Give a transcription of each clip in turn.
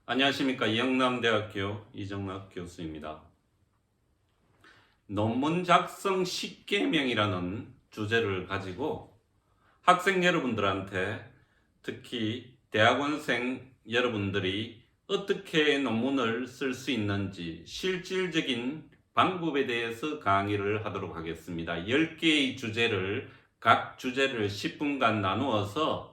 안녕하십니까. 영남대학교 이정락 교수입니다. 논문 작성 10계명이라는 주제를 가지고 학생 여러분들한테, 특히 대학원생 여러분들이 어떻게 논문을 쓸 수 있는지 실질적인 방법에 대해서 강의를 하도록 하겠습니다. 10개의 주제를, 각 주제를 10분간 나누어서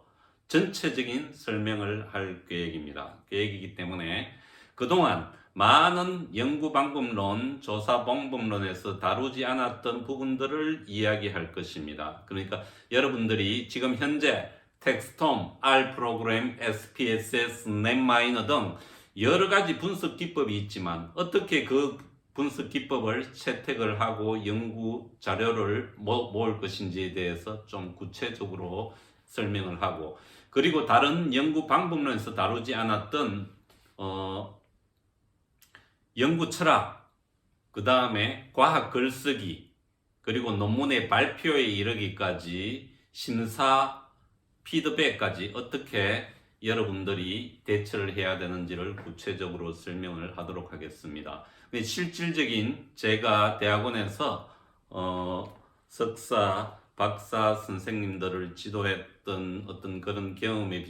전체적인 설명을 할 계획이기 때문에 그동안 많은 연구방법론, 조사방법론에서 다루지 않았던 부분들을 이야기할 것입니다. 그러니까 여러분들이 지금 현재 텍스톰, R 프로그램, SPSS, 넷마이너 등 여러 가지 분석 기법이 있지만 어떻게 그 분석 기법을 채택을 하고 연구 자료를 모을 것인지에 대해서 좀 구체적으로 설명을 하고, 그리고 다른 연구 방법론에서 다루지 않았던 연구 철학, 그 다음에 과학 글쓰기, 그리고 논문의 발표에 이르기까지 심사 피드백까지 어떻게 여러분들이 대처를 해야 되는지를 구체적으로 설명을 하도록 하겠습니다. 실질적인 제가 대학원에서 석사, 박사 선생님들을 지도했던 어떤 그런 경험에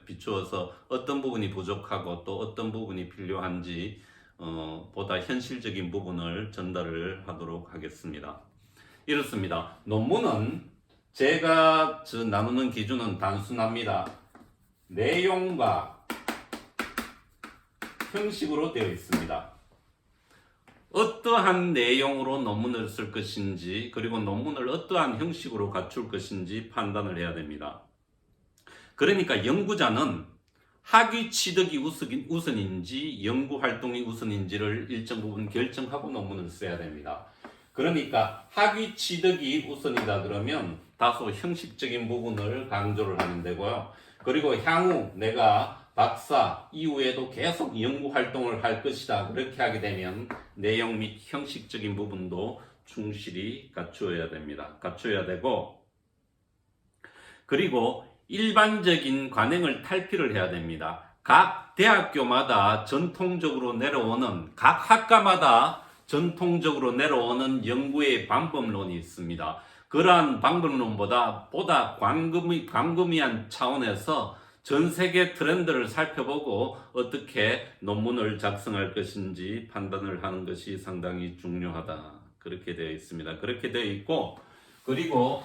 비추어서 어떤 부분이 부족하고 또 어떤 부분이 필요한지 보다 현실적인 부분을 전달을 하도록 하겠습니다. 이렇습니다. 논문은 제가 나누는 기준은 단순합니다. 내용과 형식으로 되어 있습니다. 어떠한 내용으로 논문을 쓸 것인지, 그리고 논문을 어떠한 형식으로 갖출 것인지 판단을 해야 됩니다. 그러니까 연구자는 학위 취득이 우선인지 연구활동이 우선인지를 일정 부분 결정하고 논문을 써야 됩니다. 그러니까 학위 취득이 우선이다 그러면 다소 형식적인 부분을 강조를 하면 되고요. 그리고 향후 내가 박사 이후에도 계속 연구활동을 할 것이다 그렇게 하게 되면 내용 및 형식적인 부분도 충실히 갖추어야 됩니다. 갖춰야 되고, 그리고 일반적인 관행을 탈피를 해야 됩니다. 각 대학교마다 전통적으로 내려오는, 각 학과마다 전통적으로 내려오는 연구의 방법론이 있습니다. 그러한 방법론보다 광범위한 차원에서 전 세계 트렌드를 살펴보고 어떻게 논문을 작성할 것인지 판단을 하는 것이 상당히 중요하다. 그렇게 되어 있습니다. 그렇게 되어 있고, 그리고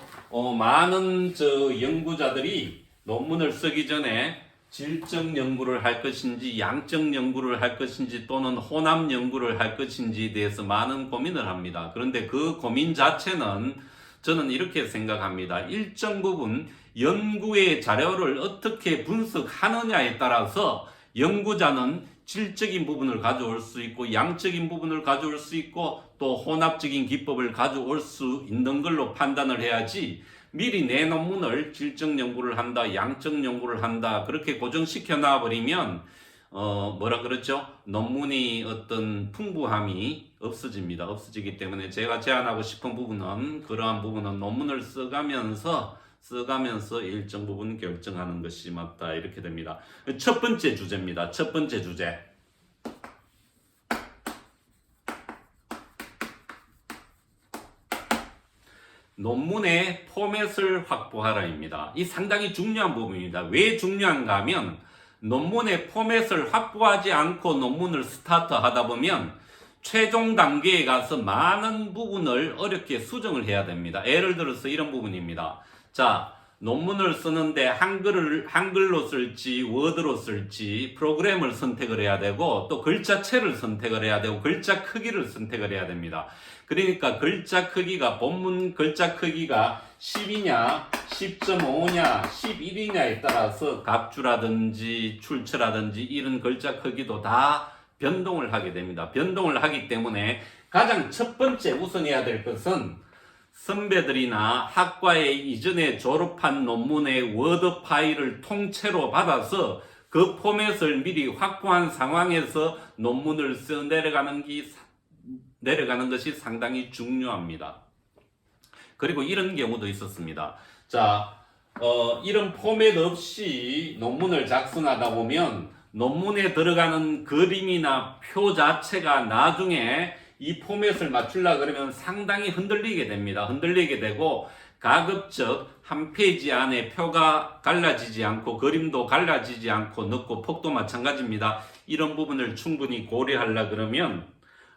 많은 연구자들이 논문을 쓰기 전에 질적 연구를 할 것인지 양적 연구를 할 것인지 또는 혼합 연구를 할 것인지에 대해서 많은 고민을 합니다. 그런데 그 고민 자체는 저는 이렇게 생각합니다. 일정 부분 연구의 자료를 어떻게 분석하느냐에 따라서 연구자는 질적인 부분을 가져올 수 있고 양적인 부분을 가져올 수 있고 또 혼합적인 기법을 가져올 수 있는 걸로 판단을 해야지, 미리 내 논문을 질적 연구를 한다, 양적 연구를 한다 그렇게 고정시켜 놔버리면 논문이 어떤 풍부함이 없어지기 때문에 제가 제안하고 싶은 부분은, 그러한 부분은 논문을 써가면서 일정 부분 결정하는 것이 맞다 이렇게 됩니다. 첫 번째 주제입니다. 첫 번째 주제. 논문의 포맷을 확보하라입니다. 이 상당히 중요한 부분입니다. 왜 중요한가 하면 논문의 포맷을 확보하지 않고 논문을 스타트하다 보면 최종 단계에 가서 많은 부분을 어렵게 수정을 해야 됩니다. 예를 들어서 이런 부분입니다. 자, 논문을 쓰는데 한글로 쓸지 워드로 쓸지 프로그램을 선택을 해야 되고 또 글자체를 선택을 해야 되고 글자 크기를 선택을 해야 됩니다. 그러니까 글자 크기가, 본문 글자 크기가 10이냐 10.5냐 11이냐에 따라서 갑주라든지 출처라든지 이런 글자 크기도 다 변동을 하게 됩니다. 변동을 하기 때문에 가장 첫 번째 우선해야 될 것은 선배들이나 학과에 이전에 졸업한 논문의 워드 파일을 통째로 받아서 그 포맷을 미리 확보한 상황에서 논문을 써 내려가는 것이 상당히 중요합니다. 그리고 이런 경우도 있었습니다. 자, 이런 포맷 없이 논문을 작성하다 보면 논문에 들어가는 그림이나 표 자체가 나중에 이 포맷을 맞추려 그러면 상당히 흔들리게 됩니다. 흔들리게 되고 가급적 한 페이지 안에 표가 갈라지지 않고 그림도 갈라지지 않고 넣고 폭도 마찬가지입니다. 이런 부분을 충분히 고려하려 그러면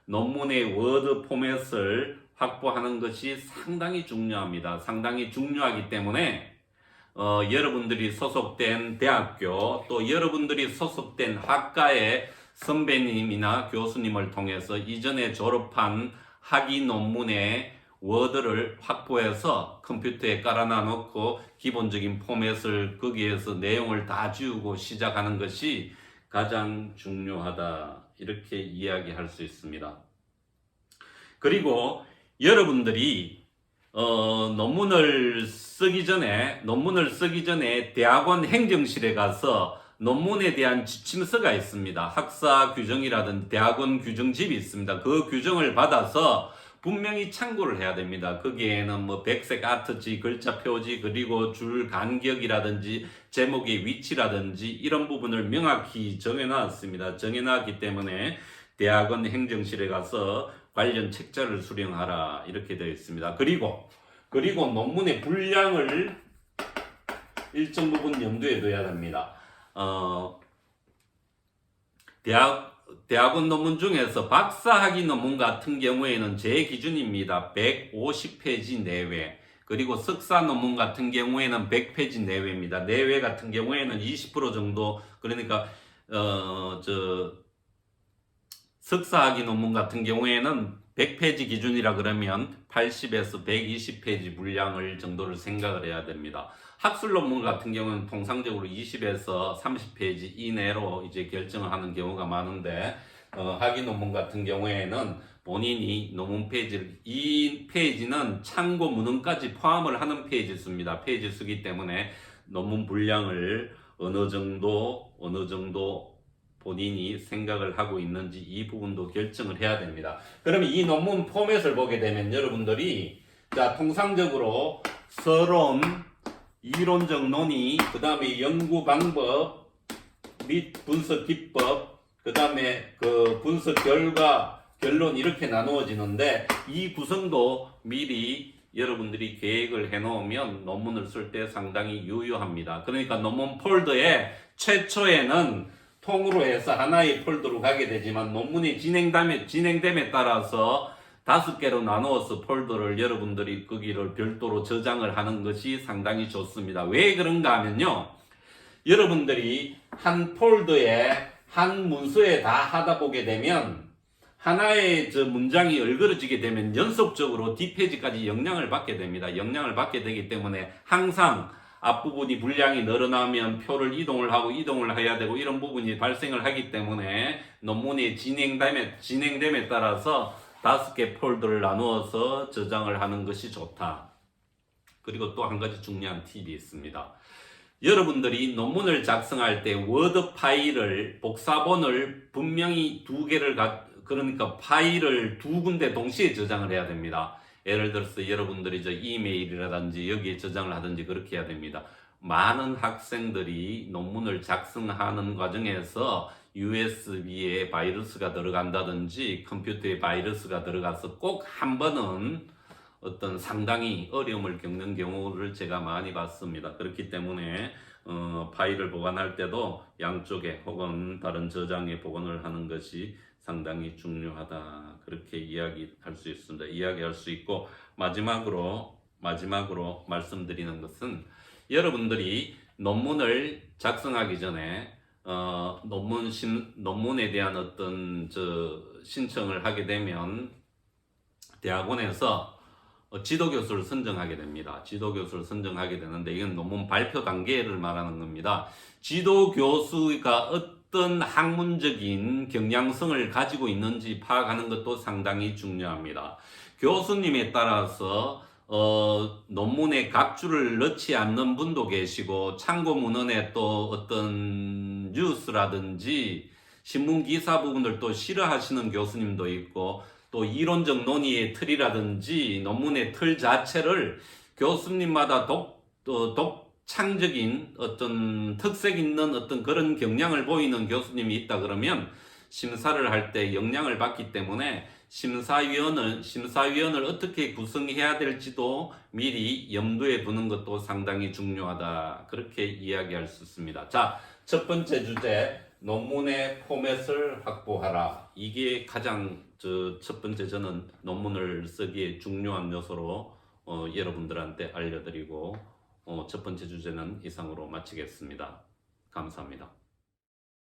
논문의 워드 포맷을 확보하는 것이 상당히 중요합니다. 상당히 중요하기 때문에 여러분들이 소속된 대학교 또 여러분들이 소속된 학과의 선배님이나 교수님을 통해서 이전에 졸업한 학위 논문의 워드를 확보해서 컴퓨터에 깔아놔 놓고 기본적인 포맷을 거기에서 내용을 다 지우고 시작하는 것이 가장 중요하다, 이렇게 이야기할 수 있습니다. 그리고 여러분들이 논문을 쓰기 전에 대학원 행정실에 가서 논문에 대한 지침서가 있습니다. 학사 규정이라든지 대학원 규정집이 있습니다. 그 규정을 받아서 분명히 참고를 해야 됩니다. 거기에는 뭐 백색 아트지, 글자 표지, 그리고 줄 간격이라든지 제목의 위치라든지 이런 부분을 명확히 정해놨습니다. 정해놨기 때문에 대학원 행정실에 가서 관련 책자를 수령하라, 이렇게 되어 있습니다. 그리고 논문의 분량을 일정 부분 염두에 둬야 됩니다. 대학원 논문 중에서 박사학위 논문 같은 경우에는 제 기준입니다. 150페이지 내외. 그리고 석사 논문 같은 경우에는 100페이지 내외입니다. 내외 같은 경우에는 20% 정도, 그러니까 석사학위 논문 같은 경우에는 100페이지 기준이라 그러면 80에서 120페이지 분량을 정도를 생각을 해야 됩니다. 학술 논문 같은 경우는 통상적으로 20에서 30페이지 이내로 이제 결정을 하는 경우가 많은데, 학위 논문 같은 경우에는 본인이 논문 페이지를, 이 페이지는 참고 문헌까지 포함을 하는 페이지 수입니다. 페이지 수기 때문에 논문 분량을 어느 정도 본인이 생각을 하고 있는지 이 부분도 결정을 해야 됩니다. 그러면 이 논문 포맷을 보게 되면 여러분들이 통상적으로 서론, 이론적 논의, 그 다음에 연구 방법 및 분석 기법, 그 다음에 그 분석 결과, 결론, 이렇게 나누어지는데 이 구성도 미리 여러분들이 계획을 해놓으면 논문을 쓸 때 상당히 유효합니다. 그러니까 논문 폴더에 최초에는 통으로 해서 하나의 폴더로 가게 되지만 논문이 진행됨에 따라서 5개로 나누어서 폴더를 여러분들이 거기를 별도로 저장을 하는 것이 상당히 좋습니다. 왜 그런가 하면요, 여러분들이 한 폴더에 한 문서에 다 하다 보게 되면 하나의 문장이 얼그러지게 되면 연속적으로 뒷페이지까지 영향을 받게 됩니다. 영향을 받게 되기 때문에 항상 앞부분이 분량이 늘어나면 표를 이동을 해야 되고 이런 부분이 발생을 하기 때문에 논문이 진행됨에 따라서 5개 폴더를 나누어서 저장을 하는 것이 좋다. 그리고 또 한 가지 중요한 팁이 있습니다. 여러분들이 논문을 작성할 때 워드 파일을, 복사본을 분명히 2개를 그러니까 파일을 2군데 동시에 저장을 해야 됩니다. 예를 들어서 여러분들이 이메일이라든지 여기에 저장을 하든지 그렇게 해야 됩니다. 많은 학생들이 논문을 작성하는 과정에서 USB에 바이러스가 들어간다든지 컴퓨터에 바이러스가 들어가서 꼭 한 번은 어떤 상당히 어려움을 겪는 경우를 제가 많이 봤습니다. 그렇기 때문에 파일을 보관할 때도 양쪽에 혹은 다른 저장에 보관을 하는 것이 상당히 중요하다, 그렇게 이야기할 수 있습니다. 이야기할 수 있고, 마지막으로 말씀드리는 것은 여러분들이 논문을 작성하기 전에 논문에 대한 어떤 신청을 하게 되면 대학원에서 지도교수를 선정하게 됩니다. 지도교수를 선정하게 되는데 이건 논문 발표 단계를 말하는 겁니다. 지도교수가 어떤 학문적인 경향성을 가지고 있는지 파악하는 것도 상당히 중요합니다. 교수님에 따라서 논문에 각주를 넣지 않는 분도 계시고, 참고 문헌에 또 어떤 뉴스라든지 신문 기사 부분을 또 싫어하시는 교수님도 있고, 또 이론적 논의의 틀이라든지 논문의 틀 자체를 교수님마다 창적인 어떤 특색 있는 어떤 그런 경향을 보이는 교수님이 있다 그러면 심사를 할 때 영향을 받기 때문에 심사위원을 어떻게 구성해야 될지도 미리 염두에 두는 것도 상당히 중요하다. 그렇게 이야기할 수 있습니다. 자, 첫 번째 주제, 논문의 포맷을 확보하라. 이게 가장 첫 번째 저는 논문을 쓰기에 중요한 요소로 여러분들한테 알려드리고 첫 번째 주제는 이상으로 마치겠습니다. 감사합니다.